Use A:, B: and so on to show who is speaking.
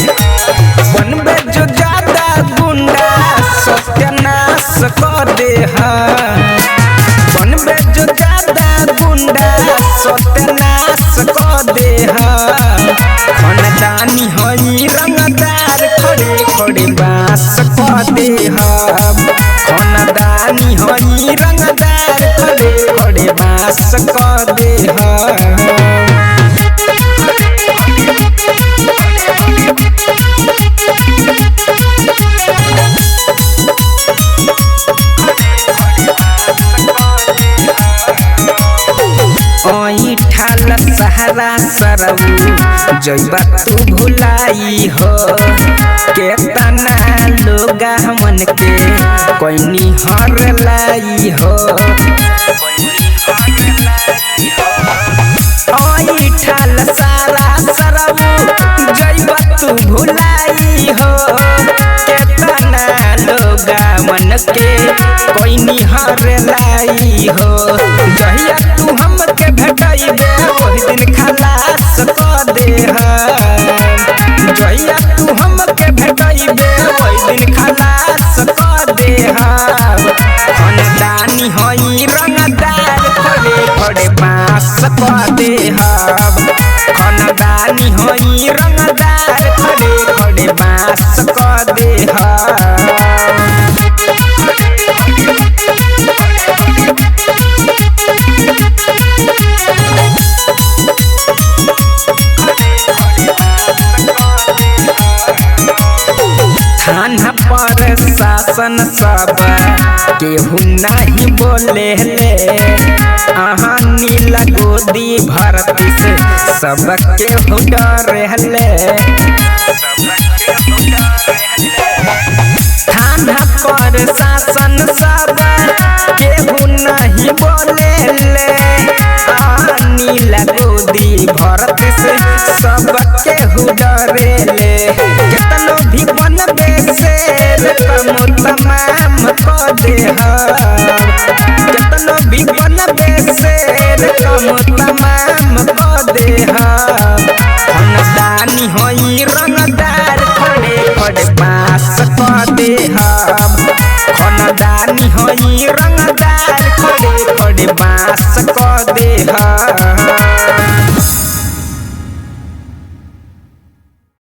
A: बनबे जो ज्यादा गुंडा सत्यानाश कर दे बनबे जो ज्यादा गुंडा सत्यानाश कर दे खानदानी हई रंगदार खड़े खड़े बास कर दे खानदानी हई रंगदार खड़े खड़े बास कर दे ठाल सहारा सरऊ जइबा तू भुलाई हो केतना लोग मन के कोइनी हर लाई हो ठाल सारा सरऊ जइबा तू भुलाई हो केतना लोग मन के कोइनी हर लाई हो जहिया तू हमके भेटइबे ओहि दिन खलास कर दे जहिया तू हमके भेटइबे ओहि दिन खलास कर दे खानदानी हई रंगदार खड़े खड़े बास कर दे खानदानी हई रंगदार खड़े खड़े बास कर दे थाना पर शासन सब केहू नहीं बोले ले अहाँ नीला गोदी भरती से सब केहू डरे ले थाना पर शासन सब केहू नहीं बोले ले नीला गोदी भरती से सब केहू डरे ले केतनो भी बनबे शेर तमाम कर दे केतनो भी बनबे शेर तमाम कर दे खानदानी हई रंगदार खड़े खड़े बास कर दे खानदानी हई रंगदार खड़े खड़े बास कर दे